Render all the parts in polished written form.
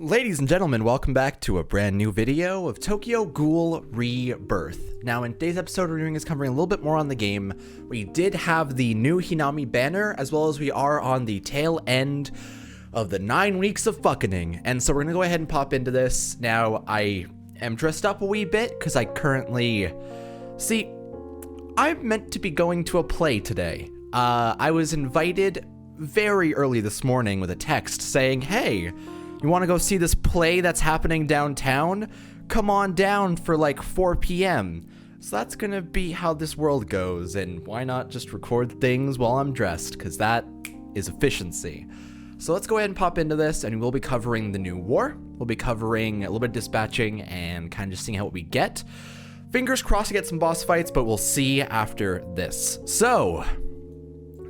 Ladies and gentlemen, welcome back to a brand new video of Tokyo Ghoul Rebirth. Now in today's episode, we're doing is covering a little bit more on the game. We did have the new Hinami banner, as well as we are on the tail end of the 9 weeks of fucking. And so we're gonna go ahead and pop into this. Now I am dressed up a wee bit because I currently, I'm meant to be going to a play today. I was invited very early this morning with a text saying, hey, you want to go see this play that's happening downtown? Come on down for like 4 p.m. So that's going to be how this world goes, and why not just record things while I'm dressed, because that is efficiency. So let's go ahead and pop into this, and we'll be covering the new war. We'll be covering a little bit of dispatching and kind of just seeing how we get. Fingers crossed to get some boss fights, but we'll see after this. So,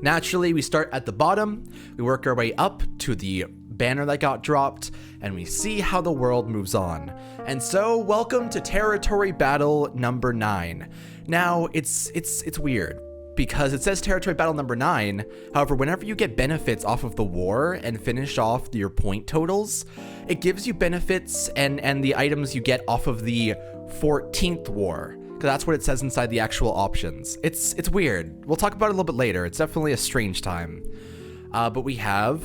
naturally, we start at the bottom. We work our way up to the banner that got dropped, and we see how the world moves on. And so, welcome to Territory Battle number 9. Now, it's weird, because it says Territory Battle number 9, however, whenever you get benefits off of the war and finish off your point totals, it gives you benefits and the items you get off of the 14th war. Because that's what it says inside the actual options. It's weird. We'll talk about it a little bit later. It's definitely a strange time. But we have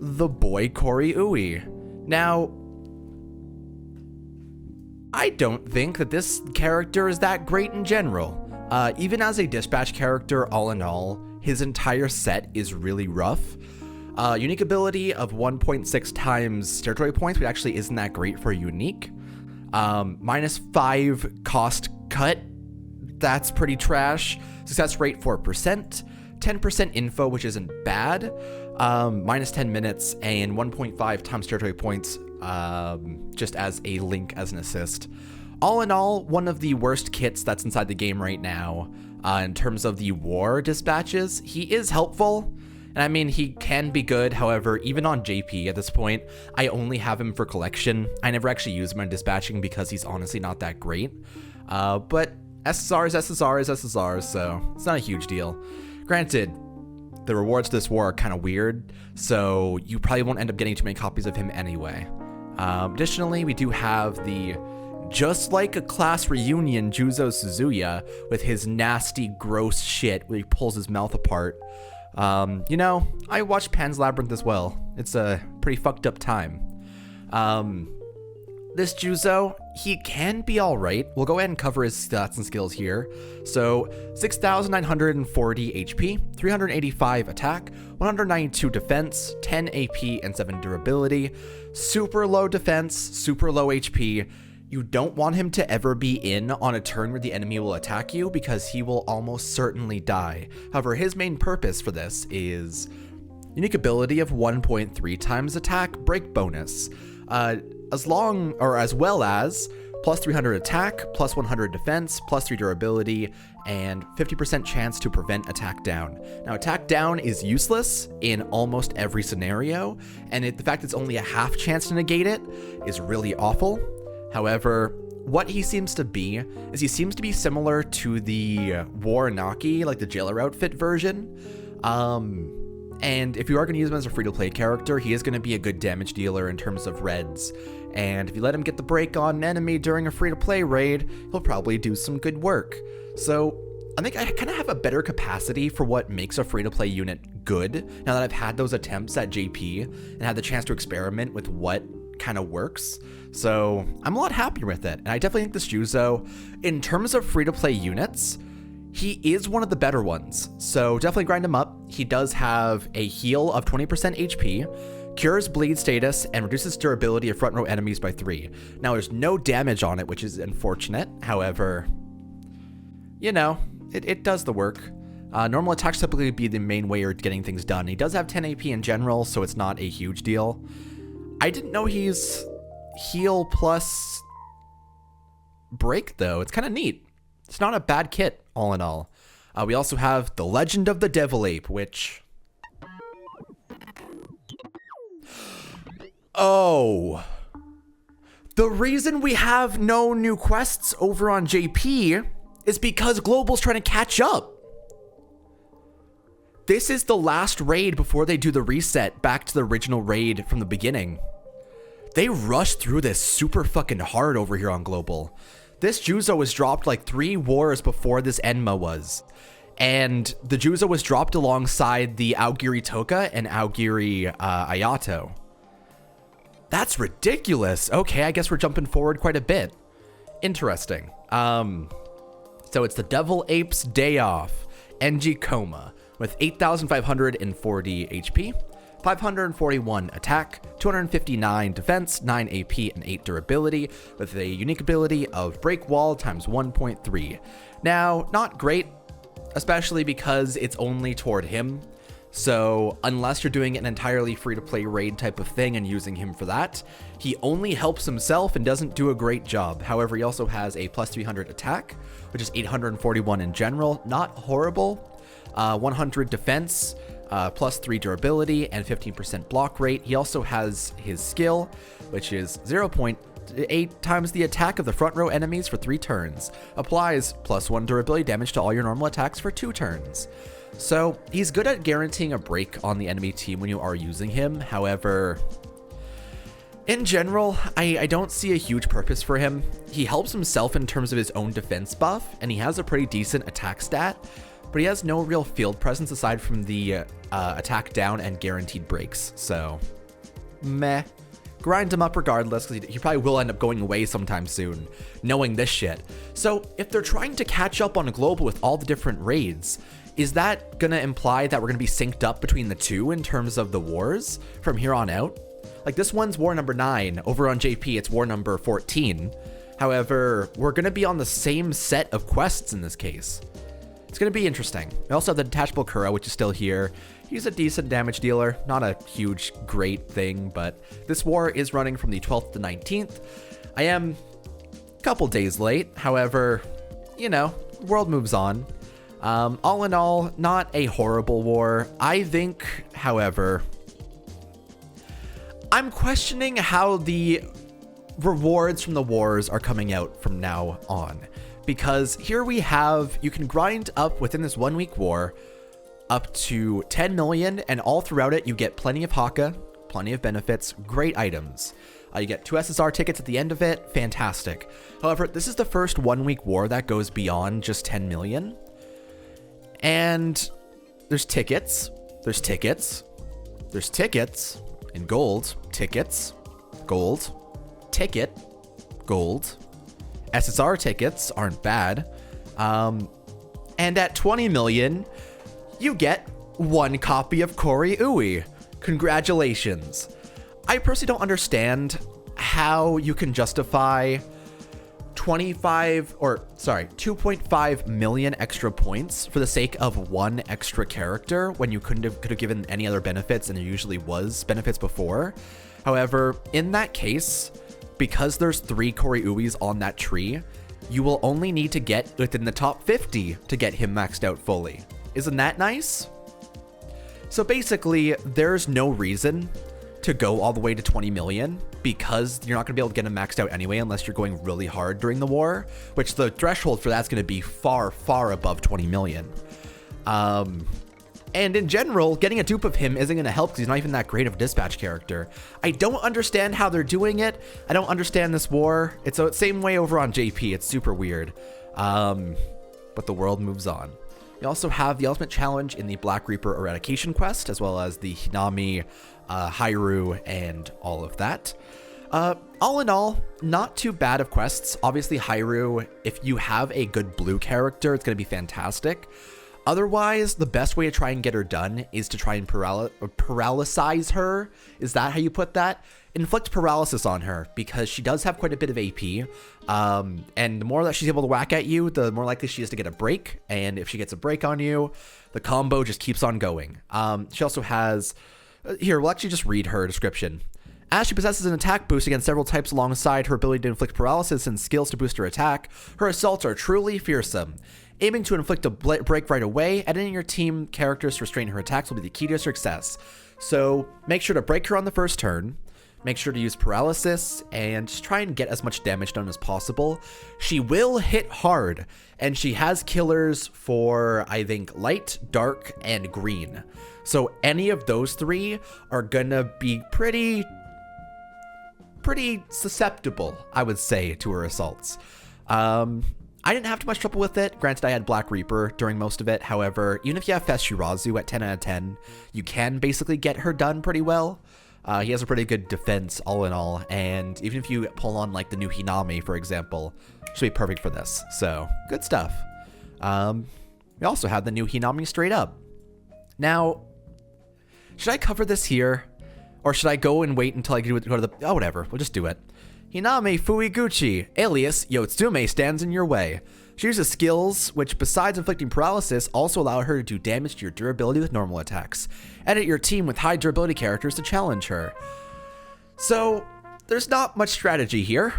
the boy Koryu. Now, I don't think that this character is that great in general. Even as a dispatch character, all in all, his entire set is really rough. Unique ability of 1.6 times territory points, which actually isn't that great for unique. -5 cost cut, that's pretty trash. Success rate 4%, 10% info, which isn't bad. -10 minutes and 1.5 times territory points, just as a link as an assist. All in all, one of the worst kits that's inside the game right now. In terms of the war dispatches, he is helpful. And I mean, he can be good. However, even on JP at this point, I only have him for collection. I never actually use him in dispatching because he's honestly not that great. But SSRs, so it's not a huge deal. Granted, the rewards to this war are kind of weird, so you probably won't end up getting too many copies of him anyway. Additionally, we do have the just like a class reunion Juzo Suzuya with his nasty, gross shit where he pulls his mouth apart. You know, I watched Pan's Labyrinth as well. It's a pretty fucked up time. This Juzo, he can be alright. We'll go ahead and cover his stats and skills here. So, 6,940 HP, 385 attack, 192 defense, 10 AP, and 7 durability. Super low defense, super low HP. You don't want him to ever be in on a turn where the enemy will attack you because he will almost certainly die. However, his main purpose for this is unique ability of 1.3 times attack break bonus. As well as plus 300 attack, plus 100 defense, plus 3 durability, and 50% chance to prevent attack down. Now, attack down is useless in almost every scenario, and the fact it's only a half chance to negate it is really awful. However, what he seems to be is he seems to be similar to the War Naki, like the jailer outfit version. And if you are going to use him as a free-to-play character, he is going to be a good damage dealer in terms of reds. And if you let him get the break on an enemy during a free-to-play raid, he'll probably do some good work. So I think I kind of have a better capacity for what makes a free-to-play unit good, now that I've had those attempts at JP and had the chance to experiment with what kind of works. So I'm a lot happier with it. And I definitely think this Juzo, in terms of free-to-play units, he is one of the better ones, so definitely grind him up. He does have a heal of 20% HP, cures bleed status, and reduces durability of front row enemies by 3. Now, there's no damage on it, which is unfortunate. However, you know, it does the work. Normal attacks typically be the main way you're getting things done. He does have 10 AP in general, so it's not a huge deal. I didn't know he's heal plus break, though. It's kind of neat. It's not a bad kit, all in all. We also have the Legend of the Devil Ape, which... Oh. The reason we have no new quests over on JP is because Global's trying to catch up. This is the last raid before they do the reset back to the original raid from the beginning. They rushed through this super fucking hard over here on Global. This Juzo was dropped like 3 wars before this Enma was. And the Juzo was dropped alongside the Aogiri Toka and Aogiri Ayato. That's ridiculous. Okay, I guess we're jumping forward quite a bit. Interesting. So it's the Devil Apes Day Off, NG Coma, with 8,540 HP, 541 attack, 259 defense, 9 AP, and 8 durability, with a unique ability of Break Wall times 1.3. Now, not great, especially because it's only toward him. So unless you're doing an entirely free-to-play raid type of thing and using him for that, he only helps himself and doesn't do a great job. However, he also has a plus 300 attack, which is 841 in general. Not horrible. 100 defense, plus 3 durability, and 15% block rate. He also has his skill, which is 0.8 times the attack of the front row enemies for 3 turns. Applies plus 1 durability damage to all your normal attacks for 2 turns. So he's good at guaranteeing a break on the enemy team when you are using him. However, in general, I don't see a huge purpose for him. He helps himself in terms of his own defense buff, and he has a pretty decent attack stat, but he has no real field presence aside from the attack down and guaranteed breaks. So, meh. Grind him up regardless, because he probably will end up going away sometime soon, knowing this shit. So, if they're trying to catch up on a global with all the different raids, is that going to imply that we're going to be synced up between the two in terms of the wars from here on out? Like, this one's war number 9. Over on JP, it's war number 14. However, we're going to be on the same set of quests in this case. It's going to be interesting. We also have the Detachable Kura, which is still here. He's a decent damage dealer. Not a huge, great thing, but this war is running from the 12th to 19th. I am a couple days late. However, you know, the world moves on. All in all, not a horrible war. I think, however, I'm questioning how the rewards from the wars are coming out from now on. Because here we have, you can grind up within this 1 week war up to 10 million, and all throughout it, you get plenty of Haka, plenty of benefits, great items. You get 2 SSR tickets at the end of it, fantastic. However, this is the first 1 week war that goes beyond just 10 million. And there's tickets, there's tickets, there's tickets in gold, tickets, gold, ticket, gold. SSR tickets aren't bad. And at 20 million, you get 1 copy of Kori-Ui. Congratulations. I personally don't understand how you can justify 2.5 million extra points for the sake of 1 extra character when you could have given any other benefits, and there usually was benefits before. However, in that case, because there's 3 Kori-Uis on that tree, you will only need to get within the top 50 to get him maxed out fully. Isn't that nice? So basically, there's no reason to go all the way to 20 million because you're not going to be able to get him maxed out anyway unless you're going really hard during the war, which the threshold for that's going to be far, far above 20 million. And in general, getting a dupe of him isn't going to help because he's not even that great of a dispatch character. I don't understand how they're doing it. I don't understand this war. It's the same way over on JP. It's super weird. But the world moves on. We also have the Ultimate Challenge in the Black Reaper Eradication Quest, as well as the Hinami, Hairu, and all of that. All in all, not too bad of quests. Obviously, Hairu, if you have a good blue character, it's going to be fantastic. Otherwise, the best way to try and get her done is to try and paralysize her. Is that how you put that? Inflict paralysis on her, because she does have quite a bit of AP. And the more that she's able to whack at you, the more likely she is to get a break. And if she gets a break on you, the combo just keeps on going. She also has... Here, we'll actually just read her description. As she possesses an attack boost against several types alongside her ability to inflict paralysis and skills to boost her attack, her assaults are truly fearsome. Aiming to inflict a break right away, adding your team characters to restrain her attacks will be the key to success. So make sure to break her on the first turn, make sure to use paralysis, and just try and get as much damage done as possible. She will hit hard, and she has killers for, I think, light, dark, and green. So any of those 3 are gonna be pretty pretty susceptible, I would say, to her assaults. I didn't have too much trouble with it. Granted, I had Black Reaper during most of it. However, even if you have FES Shirazu at 10 out of 10, you can basically get her done pretty well. He has a pretty good defense all in all, and even if you pull on like the new Hinami, for example, should be perfect for this. So, good stuff. We also have the new Hinami straight up. Now, should I cover this here? Or should I go and wait until I go to the... Oh, whatever. We'll just do it. Hinami Fuiguchi, alias Yotsume, stands in your way. She uses skills which, besides inflicting paralysis, also allow her to do damage to your durability with normal attacks. Edit your team with high durability characters to challenge her. So, there's not much strategy here.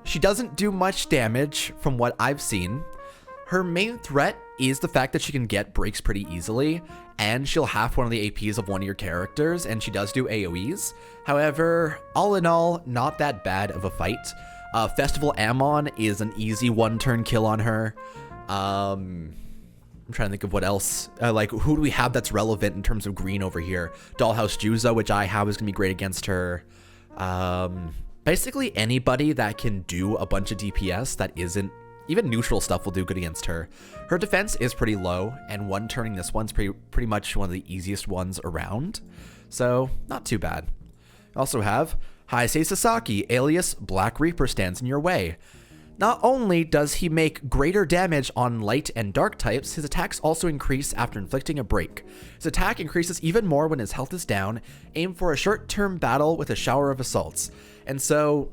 She doesn't do much damage from what I've seen. Her main threat is the fact that she can get breaks pretty easily, and she'll half one of the APs of one of your characters, and she does do AoEs. However, all in all, not that bad of a fight. Festival Amon is an easy one-turn kill on her. I'm trying to think of what else. Like, who do we have that's relevant in terms of green over here? Dollhouse Juzo, which I have, is going to be great against her. Basically, anybody that can do a bunch of DPS that isn't... Even neutral stuff will do good against her. Her defense is pretty low, and one-turning this one's pretty much one of the easiest ones around. So, not too bad. We also have Heisei Sasaki, alias Black Reaper, stands in your way. Not only does he make greater damage on light and dark types, his attacks also increase after inflicting a break. His attack increases even more when his health is down. Aim for a short-term battle with a shower of assaults. And so...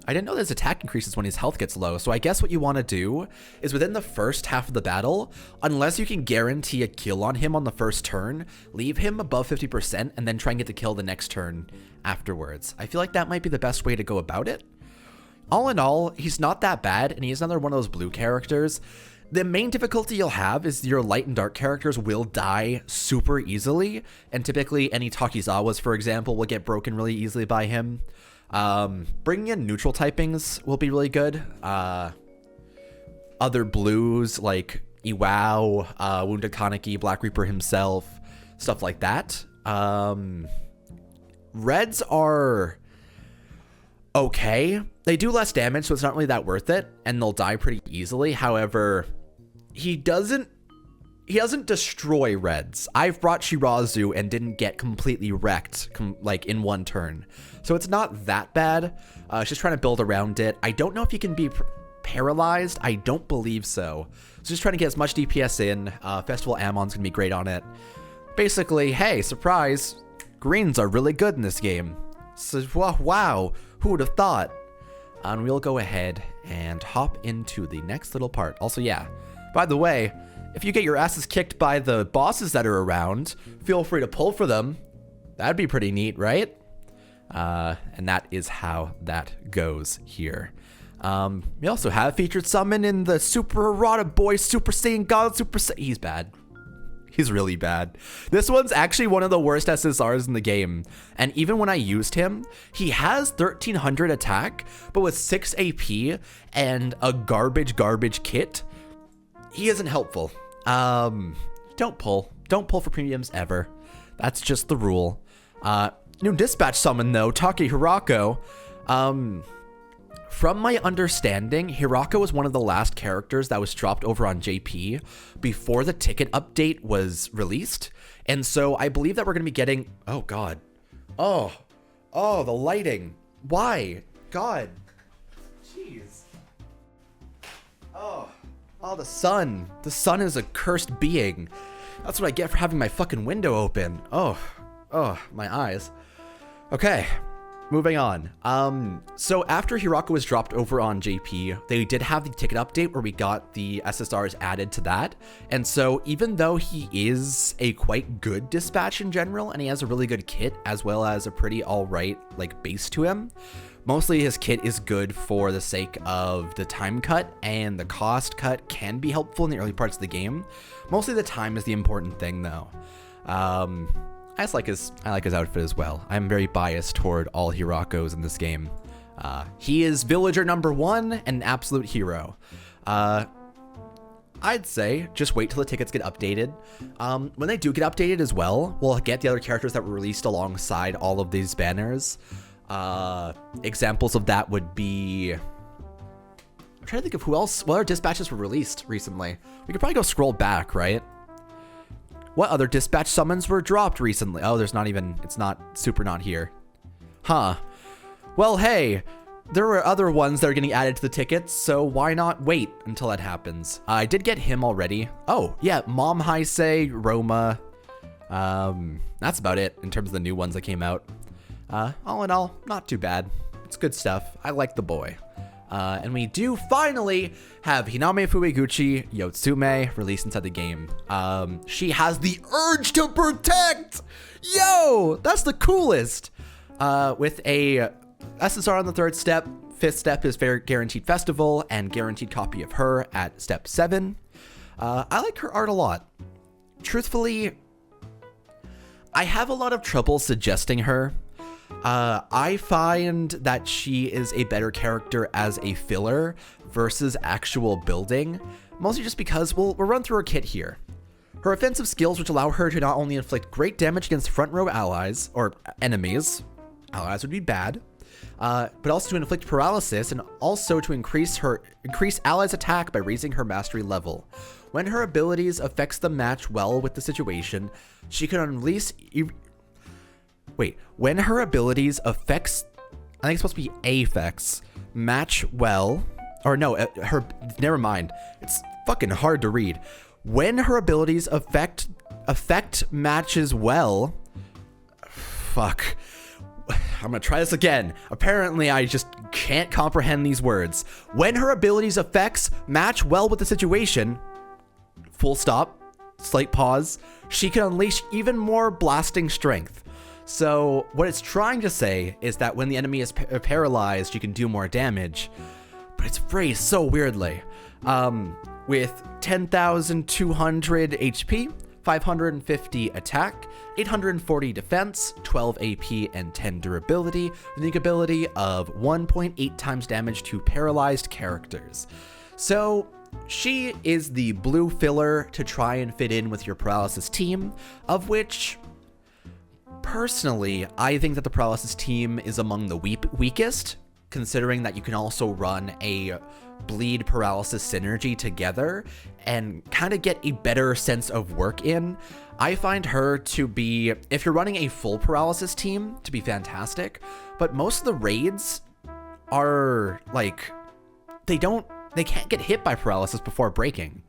I didn't know that his attack increases when his health gets low, so I guess what you want to do is within the first half of the battle, unless you can guarantee a kill on him on the first turn, leave him above 50% and then try and get the kill the next turn afterwards. I feel like that might be the best way to go about it. All in all, he's not that bad, and he's another one of those blue characters. The main difficulty you'll have is your light and dark characters will die super easily, and typically any Takizawas, for example, will get broken really easily by him. Bringing in neutral typings will be really good. Other blues like Iwao, Wounded Kaneki, Black Reaper himself, stuff like that. Reds are okay. They do less damage, so it's not really that worth it, and they'll die pretty easily. However, he doesn't destroy reds. I've brought Shirazu and didn't get completely wrecked like in one turn. So it's not that bad. It's just trying to build around it. I don't know if he can be paralyzed. I don't believe so. So just trying to get as much DPS in. Festival Amon's going to be great on it. Basically, hey, surprise, greens are really good in this game. So, wow, who would have thought? And we'll go ahead and hop into the next little part. Also, yeah, by the way, if you get your asses kicked by the bosses that are around, feel free to pull for them. That'd be pretty neat, right? And that is how that goes here. We also have featured summon in the Super Errata Boy, Super Saiyan God, He's bad. He's really bad. This one's actually one of the worst SSRs in the game. And even when I used him, he has 1300 attack, but with 6 AP and a garbage kit, he isn't helpful. Don't pull for premiums ever. That's just the rule. New dispatch summon though, Take Hirako. From my understanding, Hirako was one of the last characters that was dropped over on JP before the ticket update was released. And so I believe that we're going to be getting... Oh, God. Oh, the lighting. Why? God. Jeez. Oh, the sun. The sun is a cursed being. That's what I get for having my fucking window open. Oh, my eyes. Okay. Moving on. So after Hirako was dropped over on JP, they did have the ticket update where we got the SSRs added to that. And so even though he is a quite good dispatch in general, and he has a really good kit as well as a pretty alright like base to him, mostly his kit is good for the sake of the time cut, and the cost cut can be helpful in the early parts of the game. Mostly the time is the important thing though. I like his outfit as well. I'm very biased toward all Hirakos in this game. He is villager number 1 and an absolute hero. I'd say just wait till the tickets get updated. When they do get updated as well, we'll get the other characters that were released alongside all of these banners. Examples of that would be... I'm trying to think of who else, what other dispatches were released recently. We could probably go scroll back, right? What other dispatch summons were dropped recently? Oh, there's not even, it's not super not here. Huh. Well, hey, there were other ones that are getting added to the tickets, so why not wait until that happens? I did get him already. Oh, yeah, Mom Heisei, Roma. That's about it in terms of the new ones that came out. All in all, not too bad. It's good stuff. I like the boy. And we do finally have Hinami Fueguchi Yotsume released inside the game. She has the urge to protect! Yo! That's the coolest! With a SSR on the 3rd step, 5th step is Guaranteed Festival, and Guaranteed Copy of Her at step 7. I like her art a lot. Truthfully, I have a lot of trouble suggesting her. I find that she is a better character as a filler versus actual building, mostly just because we'll run through her kit here. Her offensive skills, which allow her to not only inflict great damage against front row allies, or enemies, allies would be bad, but also to inflict paralysis and also to increase allies' attack by raising her mastery level. When her abilities affects the match well with the situation, she can unleash... when her abilities affects... I think it's supposed to be affects match well... Or no, never mind. It's fucking hard to read. When her abilities affect matches well... Fuck. I'm gonna try this again. Apparently, I just can't comprehend these words. When her abilities effects match well with the situation... Full stop. Slight pause. She can unleash even more blasting strength. So what it's trying to say is that when the enemy is paralyzed, you can do more damage. But it's phrased so weirdly. With 10,200 HP, 550 attack, 840 defense, 12 AP, and 10 durability, unique ability of 1.8 times damage to paralyzed characters. So she is the blue filler to try and fit in with your paralysis team, of which, personally, I think that the paralysis team is among the weakest, considering that you can also run a bleed paralysis synergy together and kind of get a better sense of work in. I find her to be, if you're running a full paralysis team, to be fantastic, but most of the raids are like, they can't get hit by paralysis before breaking.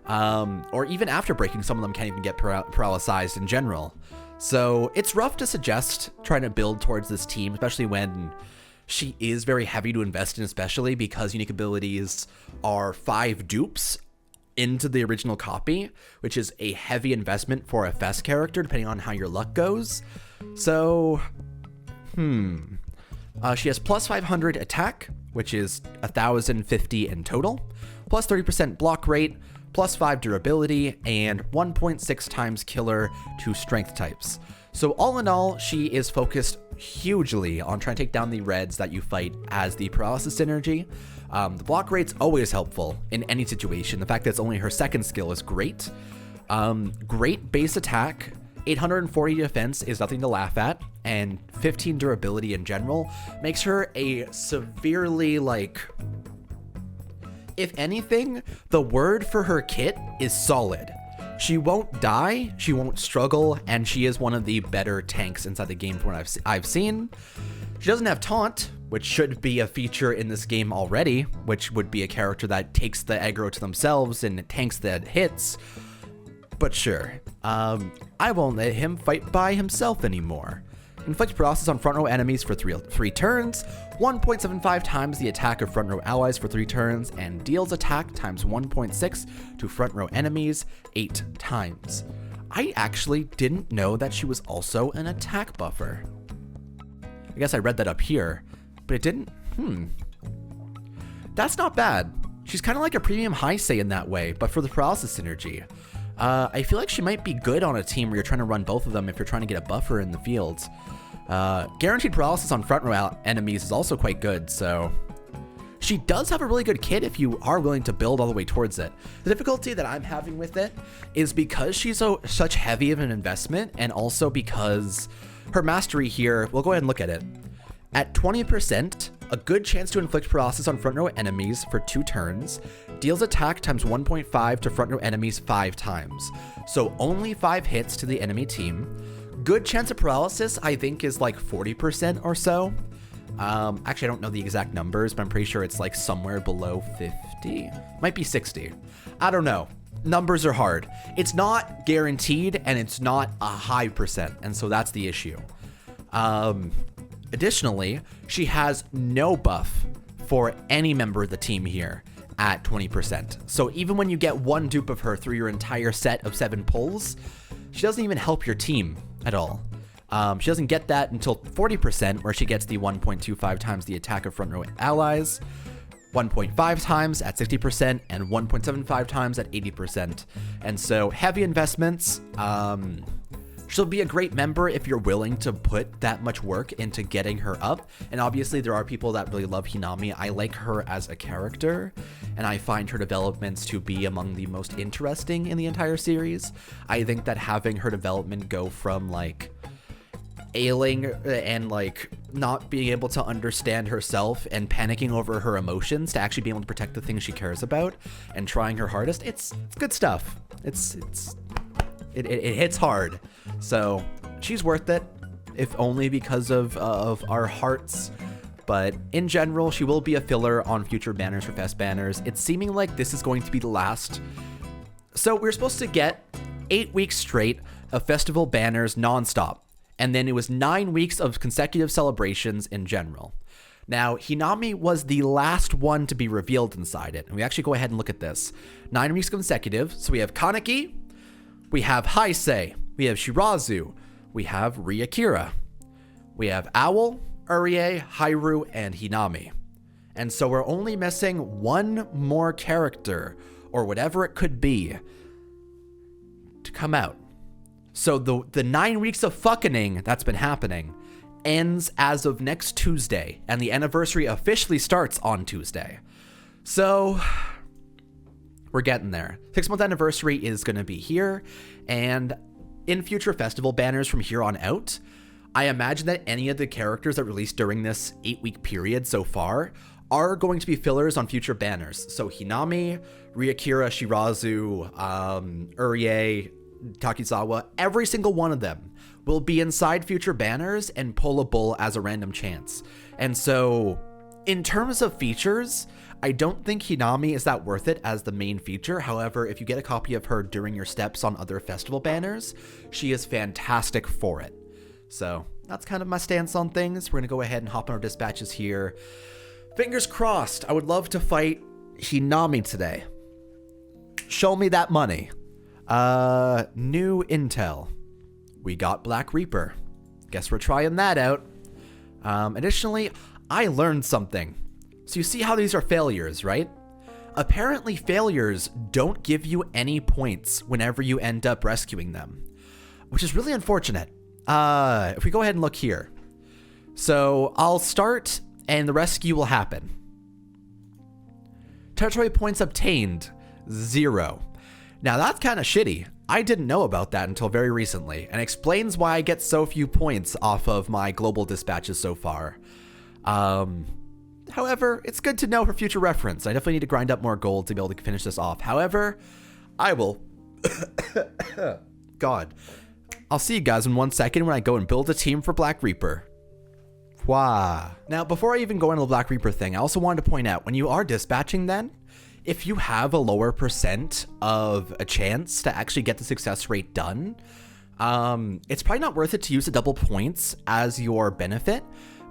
Or even after breaking, some of them can't even get paralyzed in general. So it's rough to suggest trying to build towards this team, especially when she is very heavy to invest in, especially because unique abilities are 5 dupes into the original copy, which is a heavy investment for a FES character, depending on how your luck goes. So, she has plus 500 attack, which is 1,050 in total, plus 30% block rate, plus 5 durability, and 1.6 times killer to strength types. So all in all, she is focused hugely on trying to take down the reds that you fight as the paralysis synergy. The block rate's always helpful in any situation. The fact that it's only her 2nd skill is great. Great base attack, 840 defense is nothing to laugh at, and 15 durability in general makes her a severely, like... If anything, the word for her kit is solid. She won't die, she won't struggle, and she is one of the better tanks inside the game from what I've seen. She doesn't have taunt, which should be a feature in this game already, which would be a character that takes the aggro to themselves and tanks that hits. But sure, I won't let him fight by himself anymore. Inflict paralysis on front row enemies for 3 turns, 1.75 times the attack of front row allies for 3 turns, and deals attack times 1.6 to front row enemies 8 times. I actually didn't know that she was also an attack buffer. I guess I read that up here, but it didn't. That's not bad. She's kind of like a premium Heisei in that way, but for the paralysis synergy. I feel like she might be good on a team where you're trying to run both of them if you're trying to get a buffer in the fields. Guaranteed paralysis on front row enemies is also quite good, so she does have a really good kit if you are willing to build all the way towards it. The difficulty that I'm having with it is because she's such heavy of an investment, and also because her mastery here, we'll go ahead and look at it. At 20%, a good chance to inflict paralysis on front row enemies for 2 turns, deals attack times 1.5 to front row enemies 5 times. So only 5 hits to the enemy team. Good chance of paralysis, I think, is like 40% or so. Actually, I don't know the exact numbers, but I'm pretty sure it's like somewhere below 50. Might be 60. I don't know. Numbers are hard. It's not guaranteed, and it's not a high percent, and so that's the issue. Additionally, she has no buff for any member of the team here at 20%. So even when you get 1 dupe of her through your entire set of 7 pulls, she doesn't even help your team at all. She doesn't get that until 40%, where she gets the 1.25 times the attack of front row allies, 1.5 times at 60%, and 1.75 times at 80%. And so heavy investments. She'll be a great member if you're willing to put that much work into getting her up. And obviously there are people that really love Hinami. I like her as a character, and I find her developments to be among the most interesting in the entire series. I think that having her development go from like ailing and like not being able to understand herself and panicking over her emotions to actually being able to protect the things she cares about and trying her hardest, it's good stuff. It hits hard. So she's worth it, if only because of our hearts. But in general, she will be a filler on future banners for Fest banners. It's seeming like this is going to be the last. So we're supposed to get 8 weeks straight of festival banners nonstop. And then it was 9 weeks of consecutive celebrations in general. Now, Hinami was the last one to be revealed inside it. And we actually go ahead and look at this. 9 weeks consecutive. So we have Kaneki, we have Heisei, we have Shirazu, we have Ryakira, we have Owl, Urie, Hairu, and Hinami. And so we're only missing 1 more character, or whatever it could be, to come out. So the 9 weeks of fucking that's been happening ends as of next Tuesday, and the anniversary officially starts on Tuesday. So we're getting there. 6-month anniversary is going to be here, and in future festival banners from here on out, I imagine that any of the characters that released during this 8-week period so far are going to be fillers on future banners. So Hinami, Ryakira, Shirazu, Urie, Takizawa, every single one of them will be inside future banners and pull a bull as a random chance. And so in terms of features, I don't think Hinami is that worth it as the main feature. However, if you get a copy of her during your steps on other festival banners, she is fantastic for it. So that's kind of my stance on things. We're going to go ahead and hop on our dispatches here. Fingers crossed. I would love to fight Hinami today. Show me that money. New intel. We got Black Reaper. Guess we're trying that out. Additionally, I learned something. So you see how these are failures, right? Apparently failures don't give you any points whenever you end up rescuing them, which is really unfortunate. If we go ahead and look here. So I'll start and the rescue will happen. Territory points obtained, 0. Now that's kind of shitty. I didn't know about that until very recently, and explains why I get so few points off of my global dispatches so far. However, it's good to know for future reference. I definitely need to grind up more gold to be able to finish this off. However, I will... God. I'll see you guys in 1 second when I go and build a team for Black Reaper. Wow. Now, before I even go into the Black Reaper thing, I also wanted to point out, when you are dispatching then, if you have a lower percent of a chance to actually get the success rate done, it's probably not worth it to use the double points as your benefit,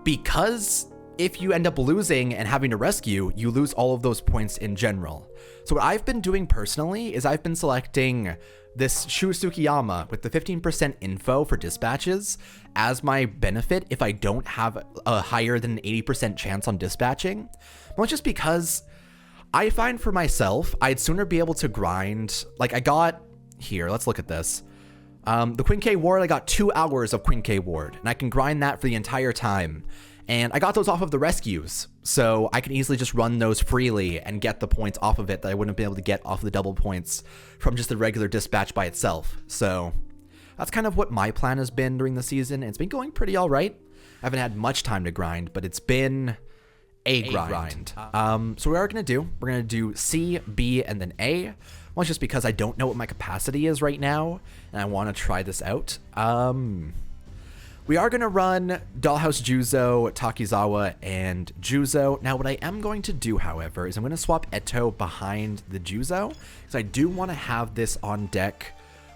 because if you end up losing and having to rescue, you lose all of those points in general. So what I've been doing personally is I've been selecting this Shu Tsukiyama with the 15% info for dispatches as my benefit if I don't have a higher than 80% chance on dispatching. Well, just because I find for myself, I'd sooner be able to grind, like I got here, let's look at this. The Queen K Ward, I got 2 hours of Queen K Ward, and I can grind that for the entire time. And I got those off of the rescues, so I can easily just run those freely and get the points off of it that I wouldn't be able to get off of the double points from just the regular dispatch by itself. So that's kind of what my plan has been during the season. It's been going pretty all right. haven't had much time to grind, but it's been a grind. So we are going to do C, B, and then A. Well, just because I don't know what my capacity is right now, and I want to try this out. We are going to run Dollhouse Juzo, Takizawa, and Juzo. Now, what I am going to do, however, is I'm going to swap Eto behind the Juzo, because I do want to have this on deck.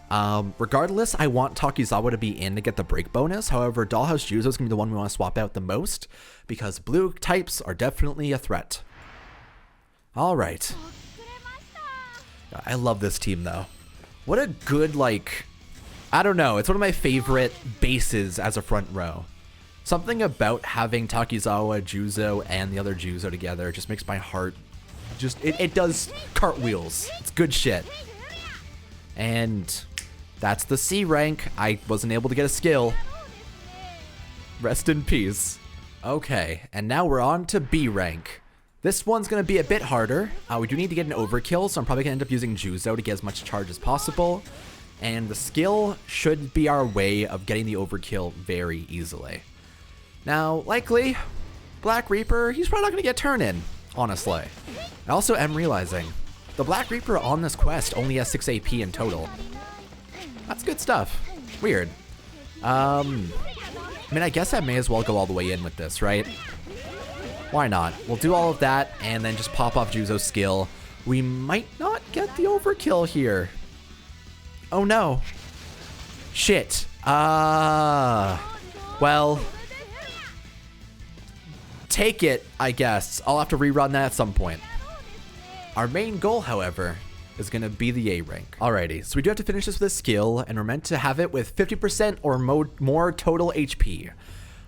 Regardless, I want Takizawa to be in to get the break bonus. However, Dollhouse Juzo is going to be the one we want to swap out the most, because blue types are definitely a threat. All right. I love this team, though. What a good, like... I don't know, it's one of my favorite bases as a front row. Something about having Takizawa, Juzo, and the other Juzo together just makes my heart just, it does cartwheels. It's good shit. And that's the C rank. I wasn't able to get a skill. Rest in peace. Okay, and now we're on to B rank. This one's going to be a bit harder. We do need to get an overkill, so I'm probably going to end up using Juzo to get as much charge as possible. And the skill should be our way of getting the overkill very easily. Now, likely, Black Reaper, he's probably not going to get turn in, honestly. I also am realizing, the Black Reaper on this quest only has 6 AP in total. That's good stuff. Weird. I mean, I guess I may as well go all the way in with this, right? Why not? We'll do all of that, and then just pop off Juzo's skill. We might not get the overkill here. Oh no. Shit. Well. Take it, I guess. I'll have to rerun that at some point. Our main goal, however, is going to be the A rank. Alrighty, so we do have to finish this with a skill, and we're meant to have it with 50% or more total HP.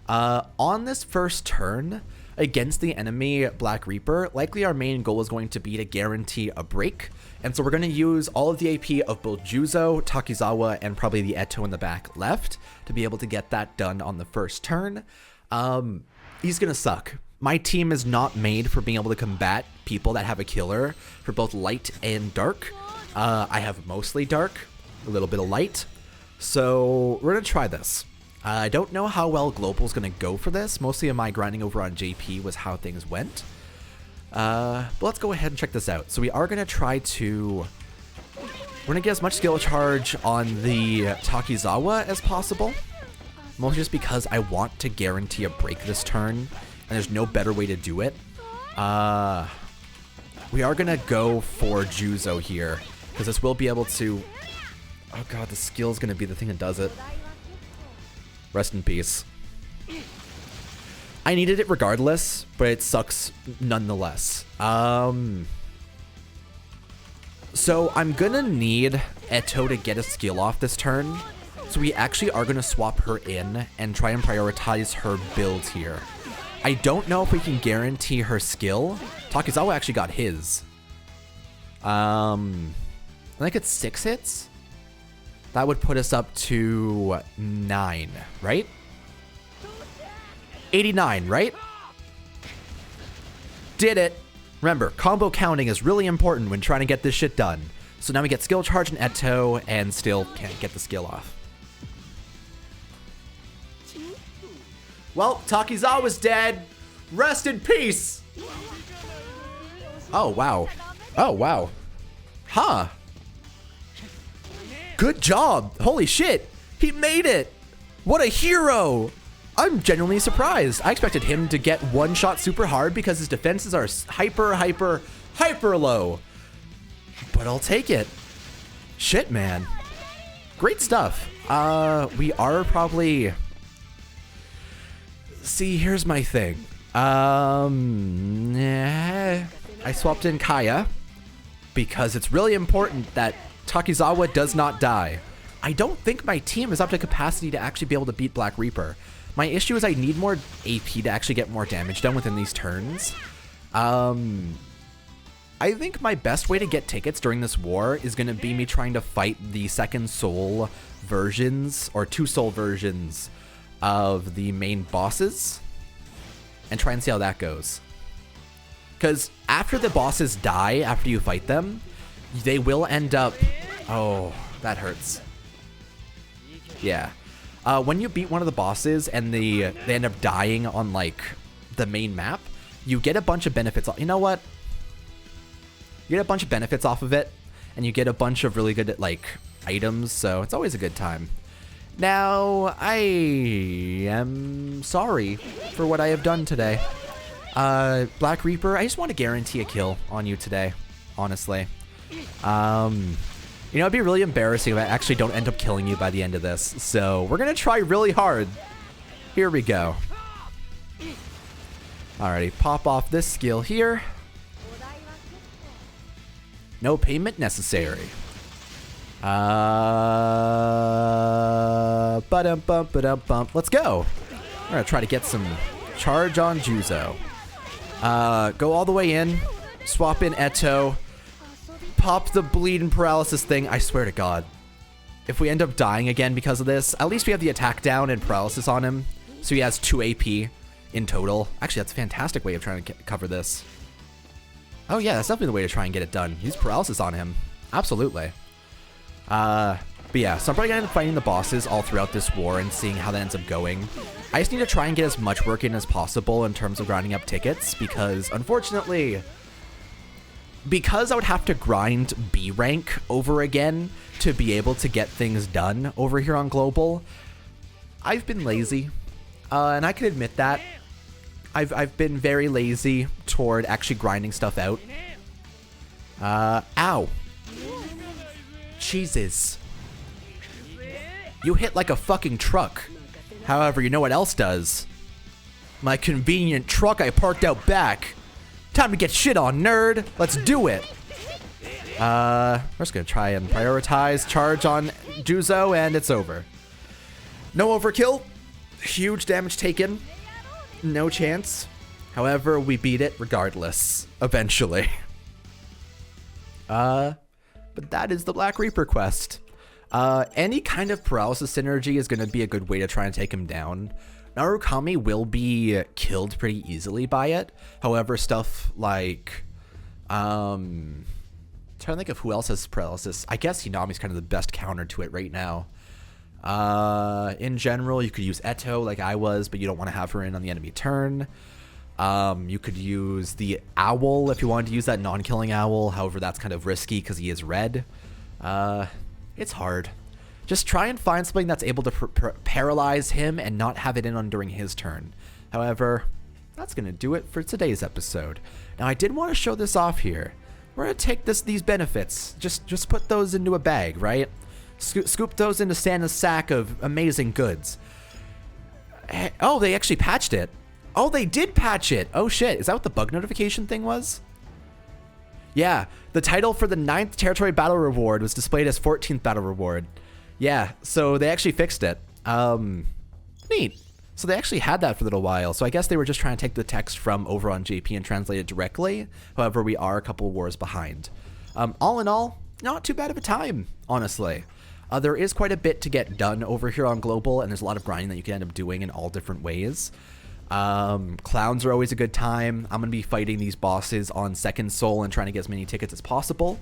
On this first turn, against the enemy Black Reaper, likely our main goal is going to be to guarantee a break. And so we're going to use all of the AP of both Juzo, Takizawa, and probably the Eto in the back left to be able to get that done on the first turn. He's going to suck. My team is not made for being able to combat people that have a killer for both light and dark. I have mostly dark, a little bit of light. So we're going to try this. I don't know how well Global's going to go for this. Mostly of my grinding over on JP was how things went. But let's go ahead and check this out. So we are going to try to... We're going to get as much skill charge on the Takizawa as possible. Mostly just because I want to guarantee a break this turn. And there's no better way to do it. We are going to go for Juzo here. Because this will be able to... Oh god, the skill is going to be the thing that does it. Rest in peace. I needed it regardless, but it sucks nonetheless. So I'm gonna need Eto to get a skill off this turn. So we actually are gonna swap her in and try and prioritize her build here. I don't know if we can guarantee her skill. Takizawa actually got his. I think it's 6 hits. That would put us up to 9, right? 89, right? Did it. Remember, combo counting is really important when trying to get this shit done. So now we get skill charge and Eto and still can't get the skill off. Well, Takizawa's dead. Rest in peace. Oh, wow. Oh, wow. Huh. Good job. Holy shit. He made it. What a hero. I'm genuinely surprised. I expected him to get one shot super hard because his defenses are hyper low. But I'll take it. Shit, man. Great stuff. We are probably... See, here's my thing. I swapped in Kaya because it's really important that Takizawa does not die. I don't think my team is up to capacity to actually be able to beat Black Reaper. My issue is I need more AP to actually get more damage done within these turns. I think my best way to get tickets during this war is going to be me trying to fight the second soul versions or 2 soul versions of the main bosses and try and see how that goes. Because after the bosses die, after you fight them, they will end up... Oh, that hurts. Yeah. When you beat one of the bosses and they end up dying on like the main map, you get a bunch of benefits. You know what? You get a bunch of benefits off of it, and you get a bunch of really good like items, so it's always a good time. Now, I am sorry for what I have done today. Black Reaper, I just want to guarantee a kill on you today, honestly. You know, it'd be really embarrassing if I actually don't end up killing you by the end of this. So we're going to try really hard. Here we go. Alrighty, pop off this skill here. No payment necessary. Ba-dum-bump. Let's go. We're going to try to get some charge on Juzo. Go all the way in. Swap in Eto. Pop the bleed and paralysis thing. I swear to God, if we end up dying again because of this, at least we have the attack down and paralysis on him, so he has 2 AP in total. Actually, that's a fantastic way of trying to cover this. Oh yeah, that's definitely the way to try and get it done. Use paralysis on him. Absolutely. But yeah, so I'm probably gonna end up fighting the bosses all throughout this war and seeing how that ends up going. I just need to try and get as much work in as possible in terms of grinding up tickets, because unfortunately, because I would have to grind B rank over again to be able to get things done over here on Global, I've been lazy, and I can admit that. I've been very lazy toward actually grinding stuff out. Ow. Jesus. You hit like a fucking truck. However, you know what else does? My convenient truck I parked out back. Time to get shit on, nerd. Let's do it. We're just gonna try and prioritize charge on Juzo, and it's over. No overkill. Huge damage taken. No chance. However, we beat it regardless, eventually. But that is the Black Reaper quest. Any kind of paralysis synergy is gonna be a good way to try and take him down. Narukami will be killed pretty easily by it. However, stuff like, trying to think of who else has paralysis. I guess Hinami's kind of the best counter to it right now. In general, you could use Eto like I was, but you don't want to have her in on the enemy turn. You could use the Owl if you wanted to use that non-killing Owl. However, that's kind of risky because he is red. It's hard. Just try and find something that's able to paralyze him and not have it in on during his turn. However, that's going to do it for today's episode. Now, I did want to show this off here. We're going to take these benefits. Just put those into a bag, right? Scoop those into Santa's sack of amazing goods. Oh, they actually patched it. Oh, they did patch it. Oh, shit. Is that what the bug notification thing was? Yeah. The title for the 9th Territory Battle Reward was displayed as 14th Battle Reward. Yeah, so they actually fixed it. Neat. So they actually had that for a little while. So I guess they were just trying to take the text from over on JP and translate it directly. However, we are a couple of wars behind. All in all, not too bad of a time, honestly. There is quite a bit to get done over here on Global, and there's a lot of grinding that you can end up doing in all different ways. Clowns are always a good time. I'm going to be fighting these bosses on Second Soul and trying to get as many tickets as possible.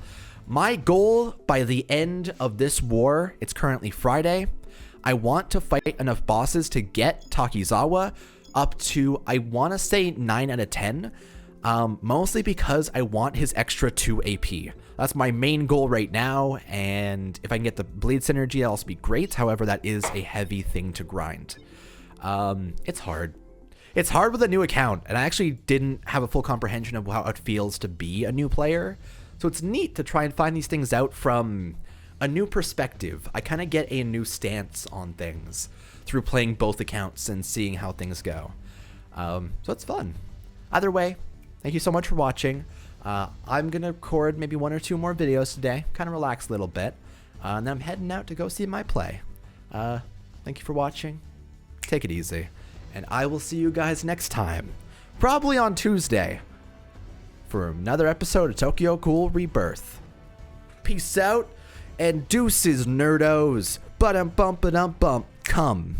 My goal by the end of this war, it's currently Friday, I want to fight enough bosses to get Takizawa up to, I want to say 9 out of 10, mostly because I want his extra 2 AP. That's my main goal right now, and if I can get the bleed synergy, that'll also be great. However, that is a heavy thing to grind. It's hard. It's hard with a new account, and I actually didn't have a full comprehension of how it feels to be a new player. So it's neat to try and find these things out from a new perspective. I kind of get a new stance on things through playing both accounts and seeing how things go. So it's fun. Either way, thank you so much for watching. I'm going to record maybe 1 or 2 more videos today, kind of relax a little bit. And then I'm heading out to go see my play. Thank you for watching. Take it easy. And I will see you guys next time, probably on Tuesday, for another episode of Tokyo Ghoul Rebirth. Peace out, and deuces, nerdos. Ba-dum-bump-ba-dum-bump. Come.